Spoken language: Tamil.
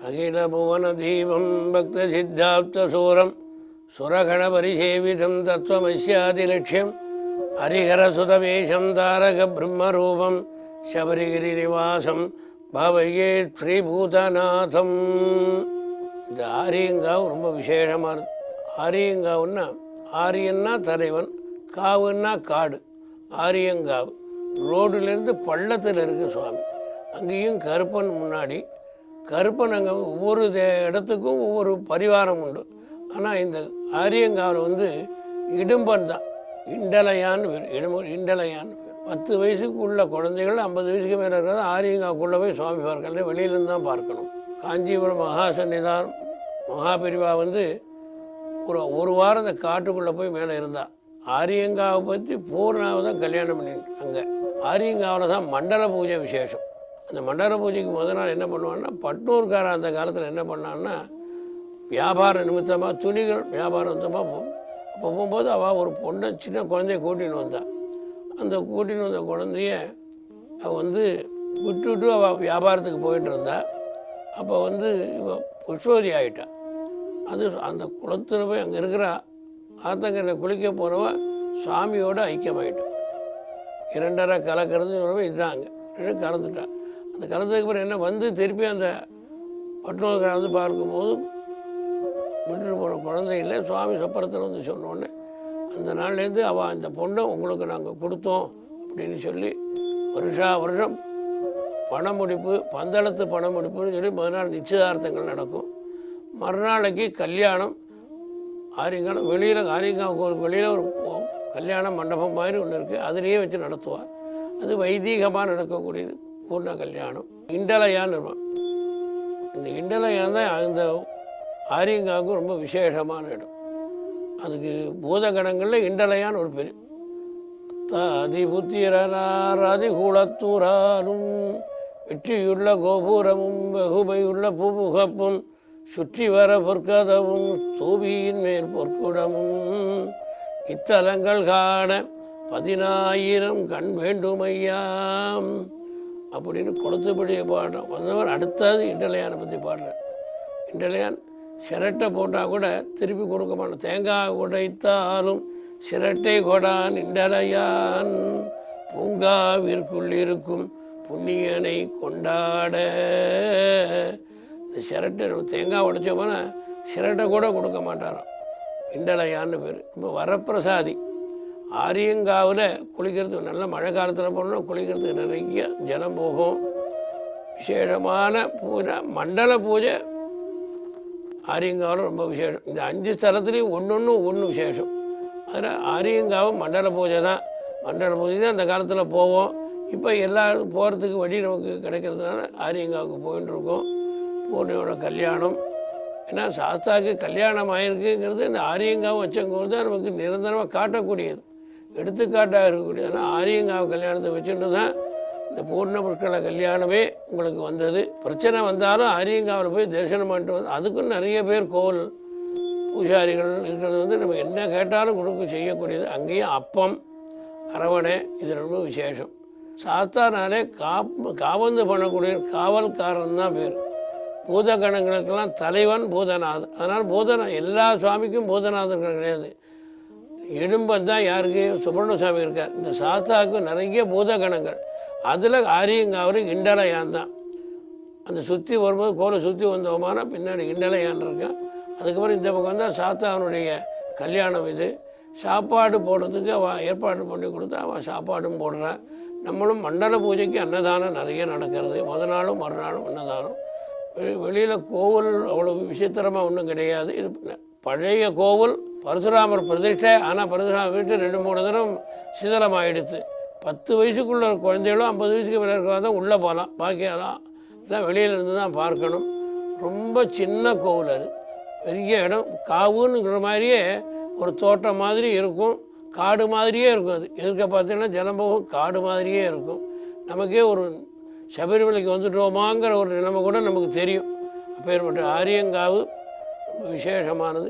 அகில புவன தீபம் பக்த சித்தாப்தசூரம் சுரகணபரிசேவிதம் தத்துவமஸ்யாதிலட்சியம் ஹரிஹரசுதமேஷம் தாரக பிரம்மரூபம் சபரிகிரி நிவாசம் பவையே ஸ்ரீபூதநாதம். இந்த ஆரியங்காவு ரொம்ப விசேஷமானது. ஆரியங்காவுன்னா ஆரியன்னா தலைவன், காவுன்னா காடு. ஆரியங்காவு ரோடுலேருந்து பள்ளத்தில் இருக்குது சுவாமி. அங்கேயும் கருப்பன் முன்னாடி. கருப்பன் அங்கே ஒவ்வொரு இடத்துக்கும் ஒவ்வொரு பரிவாரம் உண்டு. ஆனால் இந்த ஆரியங்காவில் இடும்பன் தான், இண்டலையான்னு பேர். இண்டலையான்னு பேர். 10 வயசுக்கு உள்ள குழந்தைகள் 50 வயசுக்கு மேலே இருக்கிறது ஆரியங்காவுக்குள்ளே போய் சுவாமி பார்க்கல, வெளியிலேருந்து தான் பார்க்கணும். காஞ்சிபுரம் மகாசன்னிதானம் மகாபிரிவா ஒரு வாரம் இந்த காட்டுக்குள்ளே போய் மேலே இருந்தால் ஆரியங்காவை பற்றி பூர்ணாவை தான் கல்யாணம் பண்ணிட்டு. அங்கே ஆரியங்காவில் தான் மண்டல பூஜை விசேஷம். அந்த மண்டல பூஜைக்கு முதல் நாள் என்ன பண்ணுவான்னா, பட்னூர்காரன் அந்த காலத்தில் என்ன பண்ணான்னா, வியாபார நிமித்தமாக துணிகள் வியாபார நிமித்தமாக போகும். அப்போ போகும்போது அவள் ஒரு பொண்ணை சின்ன குழந்தைய கூட்டின்னு வந்தாள். அந்த கூட்டின்னு வந்த குழந்தைய அவள் விட்டுவிட்டு அவள் வியாபாரத்துக்கு போயிட்டு இருந்தாள். அப்போ இவ புஷ்பவதி ஆகிட்டாள். அந்த குளத்தில் போய் அங்கே இருக்கிற ஆத்தங்கரையில் குளிக்க போனவ சுவாமியோடு ஐக்கியமாயிட்டான். 2.5 கலக்கிறது இதுதான். அங்கே கலந்துட்டான். அந்த கலந்ததுக்கு அப்புறம் என்ன திருப்பி அந்த பட்டணம் கலந்து பார்க்கும்போது விட்டுட்டு போன குழந்தை இல்லை. சுவாமி சொப்பரத்தில் சொன்னோடனே அந்த நாள்லேருந்து அவள் இந்த பொண்ணை உங்களுக்கு நாங்கள் கொடுத்தோம் அப்படின்னு சொல்லி வருஷம் பணமுடிப்பு, பந்தளத்து பணமுடிப்புன்னு சொல்லி முதல் நாள் நிச்சயதார்த்தங்கள் நடக்கும். மறுநாளைக்கு கல்யாணம். ஆரியங்காலம் வெளியில், ஆரியங்காவு கோவிலுக்கு வெளியில் ஒரு கல்யாண மண்டபம் மாதிரி ஒன்று இருக்குது. அதுலேயே வச்சு நடத்துவார். அது வைதீகமாக நடக்கக்கூடியது பூர்ண கல்யாணம். இண்டலையான்னு இருக்கும். இந்த இண்டலையான் தான் அந்த ஆரியங்காவுக்கு ரொம்ப விசேஷமான இடம். அதுக்கு பூதகணங்களில் இண்டலையான்னு ஒரு பெரிய அதிபுத்திரனாராதி கூலத்தூராரும் வெற்றியுள்ள கோபுரமும் வெகுமையுள்ள பூமுகப்பும் சுற்றி வர பொற்கதவும் தூபியின் மேல் பொற்குடமும் இத்தலங்கள் காண 10,000 கண் வேண்டுமையாம் அப்படின்னு கொடுத்தபடியே பாடுறோம். வந்தவர் அடுத்தது இண்டலையானை பற்றி பாடுறேன். இண்டலையான் சிரட்டை போட்டால் கூட திருப்பி கொடுக்க மாட்டோம். தேங்காய் உடைத்தாலும் சிரட்டை கொடான் இண்டலையான் பூங்காவிற்குள் இருக்கும் புண்ணியனை கொண்டாட. இந்த சிரட்டை நம்ம தேங்காய் உடைச்சோம்னா சிரட்டை கூட கொடுக்க மாட்டாராம். இண்டலையான்னு பேர். ரொம்ப வரப்பிரசாதி. ஆரியங்காவில் குளிக்கிறதுக்கு நல்ல மழை காலத்தில் போனோம்னா குளிக்கிறதுக்கு நிறைய ஜலம் போகும். விசேஷமான பூஜை, மண்டல பூஜை ஆரியங்காவில் ரொம்ப விசேஷம். இந்த 5 ஸ்தலத்துலேயும் ஒன்று விசேஷம். அதில் ஆரியங்காவும் மண்டல பூஜை தான். மண்டல பூஜை தான் அந்த காலத்தில் போவோம். இப்போ எல்லோரும் போகிறதுக்கு வழி நமக்கு கிடைக்கிறதுனால ஆரியங்காவுக்கு போயின்னு இருக்கோம். பூர்ணியோட கல்யாணம், ஏன்னா சாஸ்தாவுக்கு கல்யாணம் ஆகிருக்குங்கிறது இந்த ஆரியங்காவும் வச்சவங்க தான் நமக்கு நிரந்தரமாக காட்டக்கூடியது, எடுத்துக்காட்டாக இருக்கக்கூடியது. ஆனால் ஆரியங்காவு கல்யாணத்தை வச்சுட்டு தான் இந்த பூர்ண புஷ்கர கல்யாணமே உங்களுக்கு வந்தது. பிரச்சனை வந்தாலும் ஆரியங்காவில் போய் தரிசனம் பண்ணிட்டு வந்து அதுக்கும் நிறைய பேர் கோவில் பூஜாரிகள் இருக்கிறது நம்ம என்ன கேட்டாலும் கொடுக்க செய்யக்கூடியது. அங்கேயும் அப்பம், அரவணை, இது ரொம்ப விசேஷம். சாஸ்தானாலே காவந்து பண்ணக்கூடிய காவல்காரன் தான் பேர். பூதகணங்களுக்கெல்லாம் தலைவன் பூதநாதன். அதனால் எல்லா சுவாமிக்கும் பூதநாதர்கள் கிடையாது. இடும்பன் தான் யாருக்கு? சுப்பிரமணிய சுவாமி இருக்கார். இந்த சாஸ்தாவுக்கு நிறைய பூதகணங்கள். அதில் ஆரியங்காவருக்கு இண்டலையான் தான். அந்த சுற்றி வரும்போது கோலை சுற்றி வந்தோமான பின்னாடி இண்டலையான் இருக்கான். அதுக்கப்புறம் இந்த பக்கம் வந்தால் சாஸ்தாவனுடைய கல்யாணம். இது சாப்பாடு போடுறதுக்கு அவள் ஏற்பாடு பண்ணி கொடுத்தா அவள் சாப்பாடும் போடுறான். நம்மளும் மண்டல பூஜைக்கு அன்னதானம் நிறைய நடக்கிறது. முதல் நாளும் மறுநாளும் அன்னதானம். வெளியில் கோவில் அவ்வளோ விசித்திரமாக ஒன்றும் கிடையாது. இது பழைய கோவில், பரசுராமர் பிரதிஷ்டை. ஆனால் பரசுராமர் வீட்டு 2-3 தினம் சிதலமாகிடுது. 10 வயசுக்குள்ள குழந்தைகளும் 50 வயசுக்கு மேலே இருக்கிறவங்க தான் உள்ளே போகலாம். பாக்கியெல்லாம் எல்லாம் வெளியிலேருந்து தான் பார்க்கணும். ரொம்ப சின்ன கோவில். அது பெரிய இடம். காவுங்கிற மாதிரியே ஒரு தோட்டம் மாதிரி இருக்கும், காடு மாதிரியே இருக்கும். அது எதுக்க பார்த்தீங்கன்னா ஜலம் போகும், காடு மாதிரியே இருக்கும். நமக்கே ஒரு சபரிமலைக்கு வந்துட்டோமாங்கிற ஒரு நிலைமை கூட நமக்கு தெரியும். அப்பேற்பட்ட ஆரியங்காவு விசேஷமானது.